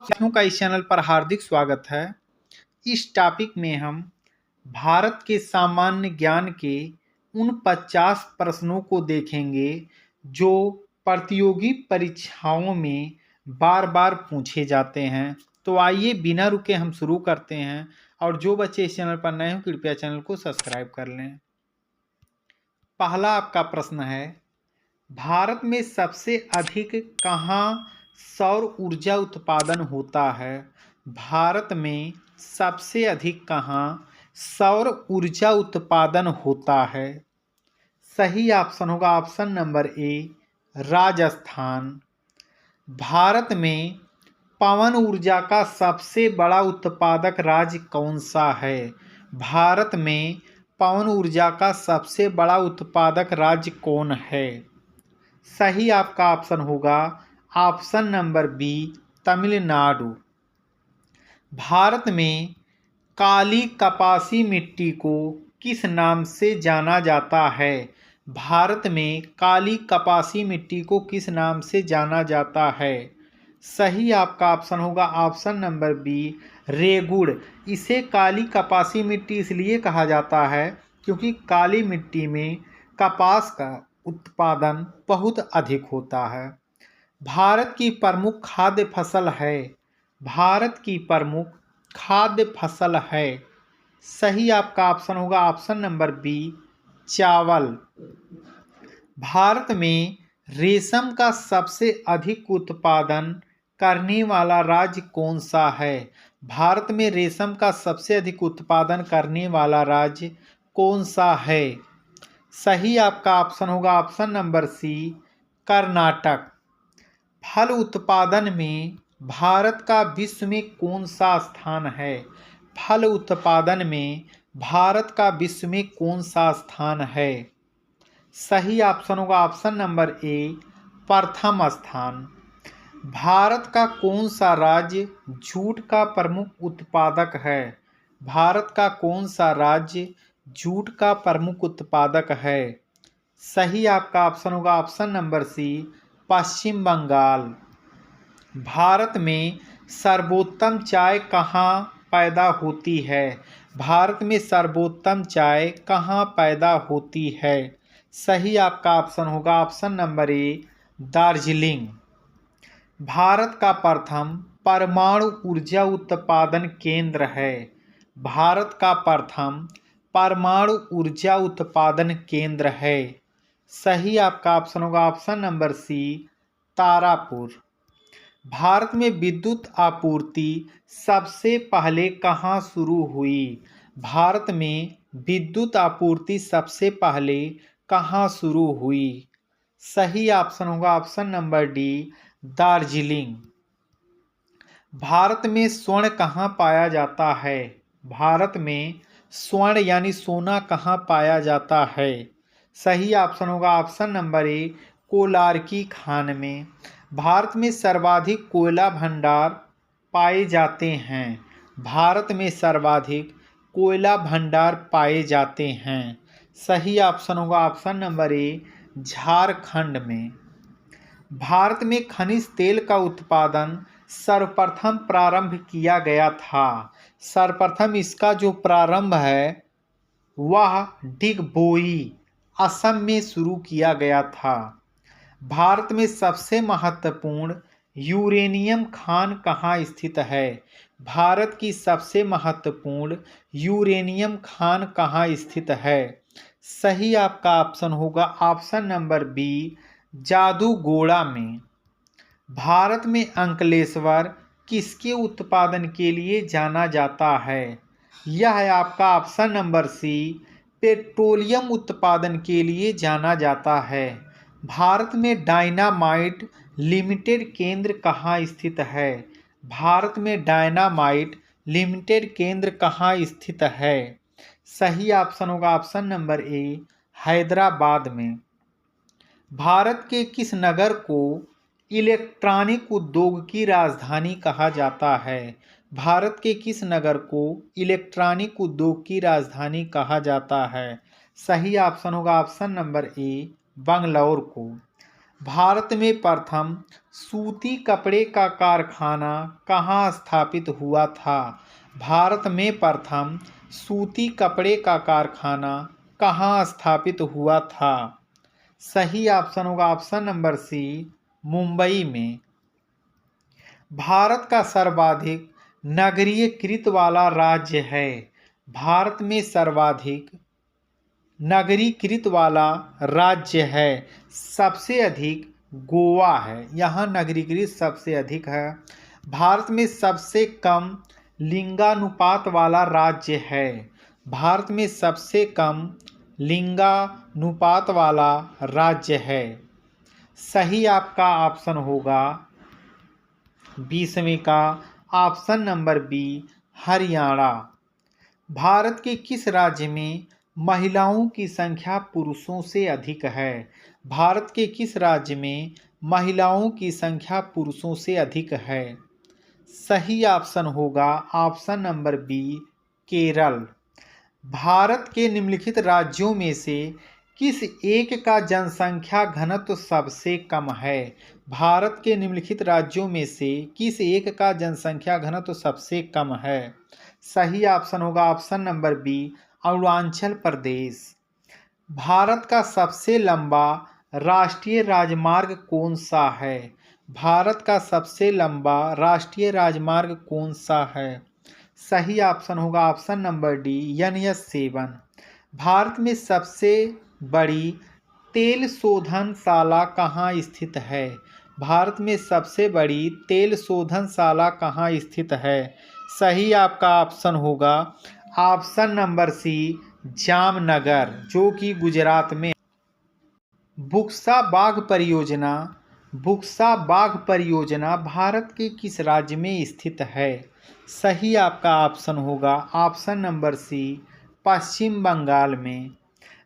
साथियों का इस चैनल पर हार्दिक स्वागत है। इस टॉपिक में हम भारत के सामान्य ज्ञान के उन 50 प्रश्नों को देखेंगे जो प्रतियोगी परीक्षाओं में बार बार पूछे जाते हैं। तो आइए बिना रुके हम शुरू करते हैं, और जो बच्चे इस चैनल पर नए हो कृपया चैनल को सब्सक्राइब कर लें। पहला आपका प्रश्न है, भारत में सबसे अधिक कहाँ सौर ऊर्जा उत्पादन होता है? भारत में सबसे अधिक कहाँ सौर ऊर्जा उत्पादन होता है? सही ऑप्शन होगा option number A, Rajasthan. Bharat में पवन ऊर्जा का सबसे बड़ा उत्पादक राज्य कौन सा है? भारत में पवन ऊर्जा का सबसे बड़ा उत्पादक राज्य कौन है? सही आपका ऑप्शन होगा option number B, Tamil Nadu. Bharat में काली कपासी मिट्टी को किस नाम से जाना जाता है? भारत में काली कपासी मिट्टी को किस नाम से जाना जाता है? सही आपका ऑप्शन होगा ऑप्शन नंबर बी, रेगुड़। इसे काली कपासी मिट्टी इसलिए कहा जाता है क्योंकि काली मिट्टी में कपास का उत्पादन बहुत अधिक होता है। भारत की प्रमुख खाद्य फसल है। भारत की प्रमुख खाद्य फसल है। सही आपका ऑप्शन होगा ऑप्शन नंबर बी, चावल। भारत में रेशम का सबसे अधिक उत्पादन करने वाला राज्य कौन सा है? भारत में रेशम का सबसे अधिक उत्पादन करने वाला राज्य कौन सा है? सही आपका ऑप्शन होगा ऑप्शन नंबर सी, कर्नाटक। फल उत्पादन में भारत का विश्व में कौन सा स्थान है? फल उत्पादन में भारत का विश्व में कौन सा स्थान है? सही ऑप्शन होगा ऑप्शन नंबर ए, प्रथम स्थान। भारत का कौन सा राज्य जूट का प्रमुख उत्पादक है? भारत का कौन सा राज्य जूट का प्रमुख उत्पादक है? सही आपका ऑप्शन होगा ऑप्शन नंबर सी, पश्चिम बंगाल। भारत में सर्वोत्तम चाय कहाँ पैदा होती है? भारत में सर्वोत्तम चाय कहाँ पैदा होती है? सही आपका ऑप्शन होगा option number A, Darjeeling. Bharat का प्रथम परमाणु ऊर्जा उत्पादन केंद्र है। भारत का प्रथम परमाणु ऊर्जा उत्पादन केंद्र है। सही आपका ऑप्शन होगा option number C, Tarapur. Bharat में विद्युत आपूर्ति सबसे पहले कहाँ शुरू हुई? भारत में विद्युत आपूर्ति सबसे पहले कहाँ शुरू हुई? सही ऑप्शन होगा option number D, Darjeeling. Bharat में स्वर्ण कहाँ पाया जाता है? भारत में स्वर्ण यानी सोना कहाँ पाया जाता है? सही ऑप्शन होगा ऑप्शन नंबर ए, कोलार की खान में। भारत में सर्वाधिक कोयला भंडार पाए जाते हैं। भारत में सर्वाधिक कोयला भंडार पाए जाते हैं। सही ऑप्शन होगा ऑप्शन नंबर ए, झारखंड में। भारत में खनिज तेल का उत्पादन सर्वप्रथम प्रारंभ किया गया था। सर्वप्रथम इसका जो प्रारंभ है वह डिगबोई, असम में शुरू किया गया था। भारत में सबसे महत्वपूर्ण यूरेनियम खान कहाँ स्थित है? भारत की सबसे महत्वपूर्ण यूरेनियम खान कहाँ स्थित है? सही आपका ऑप्शन होगा ऑप्शन नंबर बी, जादूगोड़ा में। भारत में अंकलेश्वर किसके उत्पादन के लिए जाना जाता है? यह है आपका ऑप्शन नंबर सी, पेट्रोलियम उत्पादन के लिए जाना जाता है। भारत में डायनामाइट लिमिटेड केंद्र कहाँ स्थित है? भारत में डायनामाइट लिमिटेड केंद्र कहाँ स्थित है? सही ऑप्शन होगा ऑप्शन नंबर ए, हैदराबाद में। भारत के किस नगर को इलेक्ट्रॉनिक उद्योग की राजधानी कहा जाता है? भारत के किस नगर को इलेक्ट्रॉनिक उद्योग की राजधानी कहा जाता है? सही ऑप्शन होगा ऑप्शन नंबर ए, बंगलौर को। भारत में प्रथम सूती कपड़े का कारखाना कहाँ स्थापित हुआ था? भारत में प्रथम सूती कपड़े का कारखाना कहाँ स्थापित हुआ था? सही ऑप्शन होगा ऑप्शन नंबर सी, मुंबई में। भारत का सर्वाधिक नगरीकृत वाला राज्य है। भारत में सर्वाधिक नगरीकृत वाला राज्य है। सबसे अधिक गोवा है, यहाँ नगरीकृत सबसे अधिक है। भारत में सबसे कम लिंगानुपात वाला राज्य है। भारत में सबसे कम लिंगानुपात वाला राज्य है। सही आपका ऑप्शन होगा 20वें का option number B, Haryana. Bharat के किस राज्य में महिलाओं की संख्या पुरुषों से अधिक है? भारत के किस राज्य में महिलाओं की संख्या पुरुषों से अधिक है? सही ऑप्शन होगा option number B, Kerala. Bharat के निम्नलिखित राज्यों में से किस एक का जनसंख्या घनत्व सबसे कम है? भारत के निम्नलिखित राज्यों में से किस एक का जनसंख्या घनत्व सबसे कम है? सही ऑप्शन होगा option number B, Arunachal Pradesh. Bharat का सबसे लंबा राष्ट्रीय राजमार्ग कौन सा है? भारत का सबसे लंबा राष्ट्रीय राजमार्ग कौन सा है? सही ऑप्शन होगा option number D, NH7। Bharat में सबसे बड़ी तेल शोधनशाला कहाँ स्थित है? भारत में सबसे बड़ी तेल शोधनशाला कहाँ स्थित है? सही आपका ऑप्शन होगा ऑप्शन नंबर सी, जामनगर, जो कि गुजरात में। बुक्सा बाघ परियोजना भारत के किस राज्य में स्थित है? सही आपका ऑप्शन होगा ऑप्शन नंबर सी, पश्चिम बंगाल में।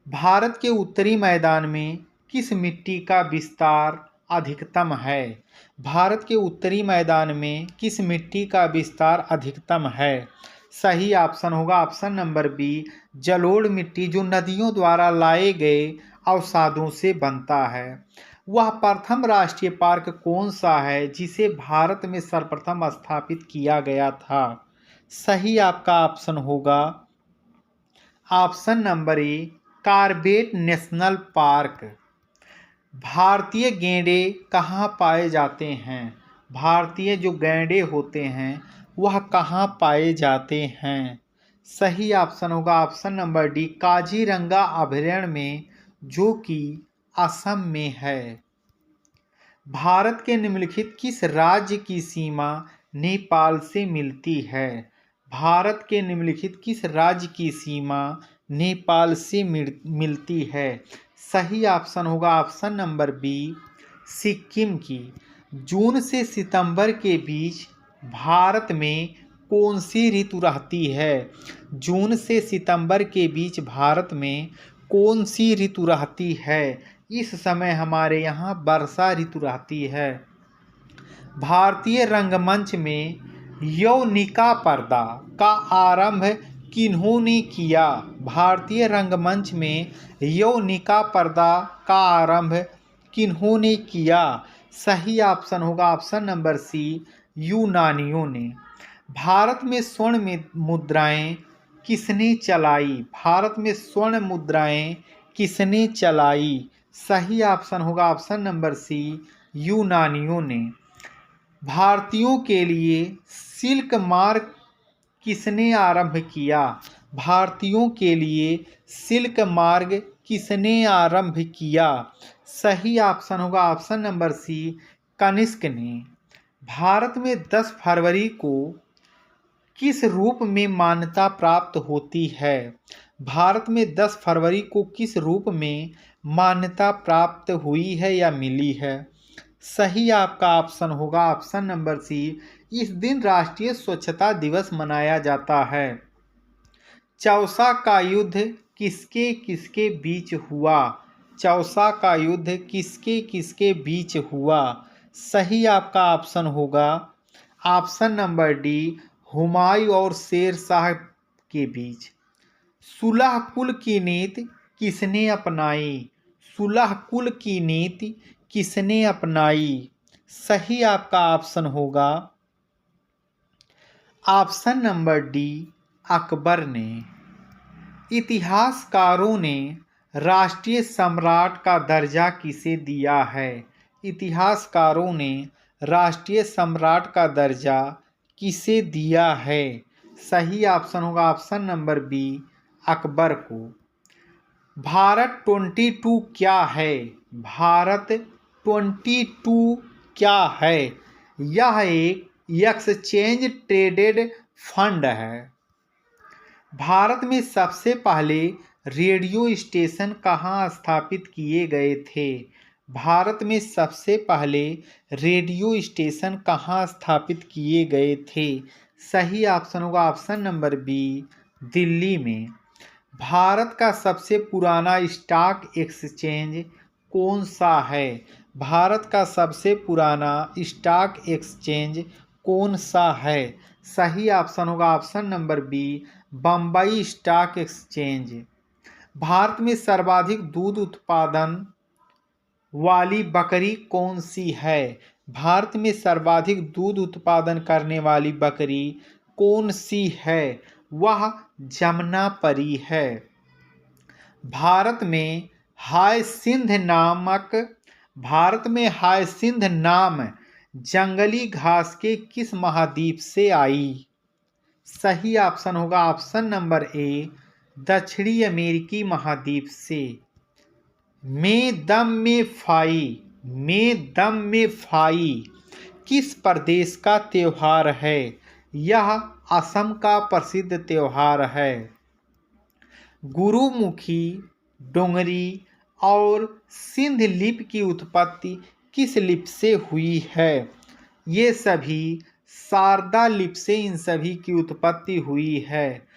भारत के उत्तरी मैदान में किस मिट्टी का विस्तार अधिकतम है? भारत के उत्तरी मैदान में किस मिट्टी का विस्तार अधिकतम है? सही ऑप्शन होगा ऑप्शन नंबर बी, जलोढ़ मिट्टी, जो नदियों द्वारा लाए गए अवसादों से बनता है। वह प्रथम राष्ट्रीय पार्क कौन सा है जिसे भारत में सर्वप्रथम स्थापित किया गया था? सही आपका ऑप्शन होगा option number A, Corbett national park. भारतीय गैंडे कहाँ पाए जाते हैं? भारतीय जो गैंडे होते हैं वह कहाँ पाए जाते हैं? सही ऑप्शन होगा ऑप्शन नंबर डी, काजीरंगा अभयारण्य में, जो कि असम में है। भारत के निम्नलिखित किस राज्य की सीमा नेपाल से मिलती है? भारत के निम्नलिखित किस राज्य की सीमा नेपाल से मिलती है? सही ऑप्शन होगा ऑप्शन नंबर बी, सिक्किम की। जून से सितंबर के बीच भारत में कौन सी ऋतु रहती है? जून से सितंबर के बीच भारत में कौन सी ऋतु रहती है? इस समय हमारे यहाँ वर्षा ऋतु रहती है। भारतीय रंगमंच में यौनिका पर्दा का आरंभ किन्होंने किया? भारतीय रंगमंच में यौनिका पर्दा का आरंभ किन्होंने किया? सही ऑप्शन होगा ऑप्शन नंबर सी, यूनानियों ने। भारत में स्वर्ण मुद्राएं किसने चलाई? भारत में स्वर्ण मुद्राएं किसने चलाई? सही ऑप्शन होगा ऑप्शन नंबर सी, यूनानियों ने। भारतीयों के लिए सिल्क मार्ग किसने आरंभ किया? भारतीयों के लिए सिल्क मार्ग किसने आरंभ किया? सही ऑप्शन होगा ऑप्शन नंबर सी, कनिष्क ने। भारत में 10 फरवरी को किस रूप में मान्यता प्राप्त होती है? भारत में 10 फरवरी को किस रूप में मान्यता प्राप्त हुई है या मिली है? सही आपका ऑप्शन होगा ऑप्शन नंबर सी, इस दिन राष्ट्रीय स्वच्छता दिवस मनाया जाता है। चौसा का युद्ध किसके किसके बीच हुआ? चौसा का युद्ध किसके किसके बीच हुआ? सही आपका ऑप्शन होगा ऑप्शन नंबर डी, हुमायूं और शेर शाह के बीच। सुलह कुल की नीति किसने अपनाई? सुलह कुल की नीति किसने अपनाई? सही आपका ऑप्शन होगा ऑप्शन नंबर डी, अकबर ने। इतिहासकारों ने राष्ट्रीय सम्राट का दर्जा किसे दिया है? इतिहासकारों ने राष्ट्रीय सम्राट का दर्जा किसे दिया है? सही ऑप्शन होगा ऑप्शन नंबर बी, अकबर को। भारत 22 क्या है? भारत 22 क्या है? यह एक एक्सचेंज ट्रेडेड फंड है। भारत में सबसे पहले रेडियो स्टेशन कहाँ स्थापित किए गए थे? भारत में सबसे पहले रेडियो स्टेशन कहाँ स्थापित किए गए थे? सही ऑप्शन होगा ऑप्शन नंबर बी, दिल्ली में। भारत का सबसे पुराना स्टॉक एक्सचेंज कौन सा है? भारत का सबसे पुराना स्टॉक एक्सचेंज कौन सा है? सही ऑप्शन होगा option number B, Bombay stock exchange. Bharat में सर्वाधिक दूध उत्पादन वाली बकरी कौन सी है? भारत में सर्वाधिक दूध उत्पादन करने वाली बकरी कौन सी है? वह जमुनापरी है। भारत में हायसिंथ नाम जंगली घास के किस महाद्वीप से आई? सही ऑप्शन होगा ऑप्शन नंबर ए, दक्षिणी अमेरिकी महाद्वीप से। में दम में फाई किस प्रदेश का त्योहार है? यह असम का प्रसिद्ध त्योहार है। गुरुमुखी, डोंगरी और सिंध लिपि की उत्पत्ति किस लिपि से हुई है? ये सभी शारदा लिपि से इन सभी की उत्पत्ति हुई है।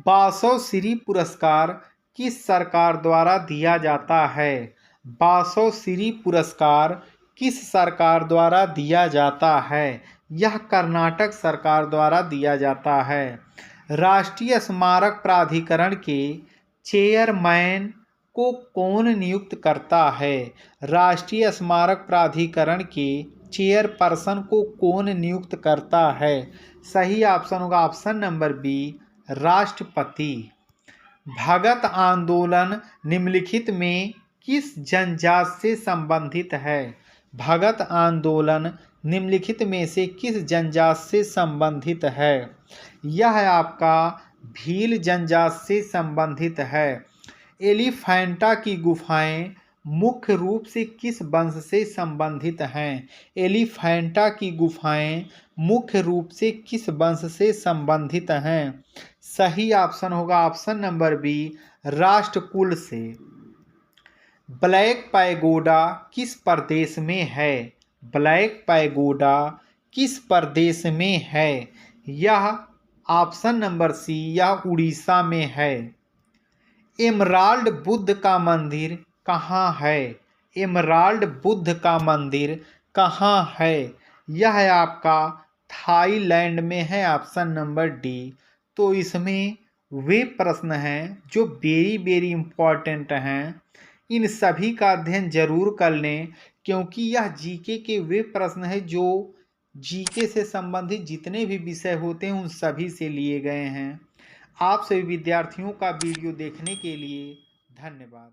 बासवश्री पुरस्कार किस सरकार द्वारा दिया जाता है? बासवश्री पुरस्कार किस सरकार द्वारा दिया जाता है? यह कर्नाटक सरकार द्वारा दिया जाता है। राष्ट्रीय स्मारक प्राधिकरण के चेयरमैन को कौन नियुक्त करता है? राष्ट्रीय स्मारक प्राधिकरण के चेयरपर्सन को कौन नियुक्त करता है? सही ऑप्शन होगा ऑप्शन नंबर बी, राष्ट्रपति। भगत आंदोलन निम्नलिखित में किस जनजाति से संबंधित है? भगत आंदोलन निम्नलिखित में से किस जनजाति से संबंधित है? यह आपका भील जनजाति से संबंधित है। एलिफेंटा की गुफाएं मुख्य रूप से किस वंश से संबंधित हैं? एलिफेंटा की गुफाएं मुख्य रूप से किस वंश से संबंधित हैं? सही ऑप्शन होगा ऑप्शन नंबर बी, राष्ट्रकूल से। ब्लैक पैगोडा किस प्रदेश में है? ब्लैक पैगोडा किस प्रदेश में है? यह ऑप्शन नंबर सी, यह उड़ीसा में है। एमराल्ड बुद्ध का मंदिर कहाँ है? एमराल्ड बुद्ध का मंदिर कहाँ है? यह आपका थाईलैंड में है, ऑप्शन नंबर डी। तो इसमें वे प्रश्न हैं जो वेरी इम्पॉर्टेंट हैं। इन सभी का अध्ययन जरूर कर लें, क्योंकि यह जीके के वे प्रश्न हैं जो जीके से संबंधित जितने भी विषय होते हैं उन सभी से लिए गए हैं। आप सभी विद्यार्थियों का वीडियो देखने के लिए धन्यवाद।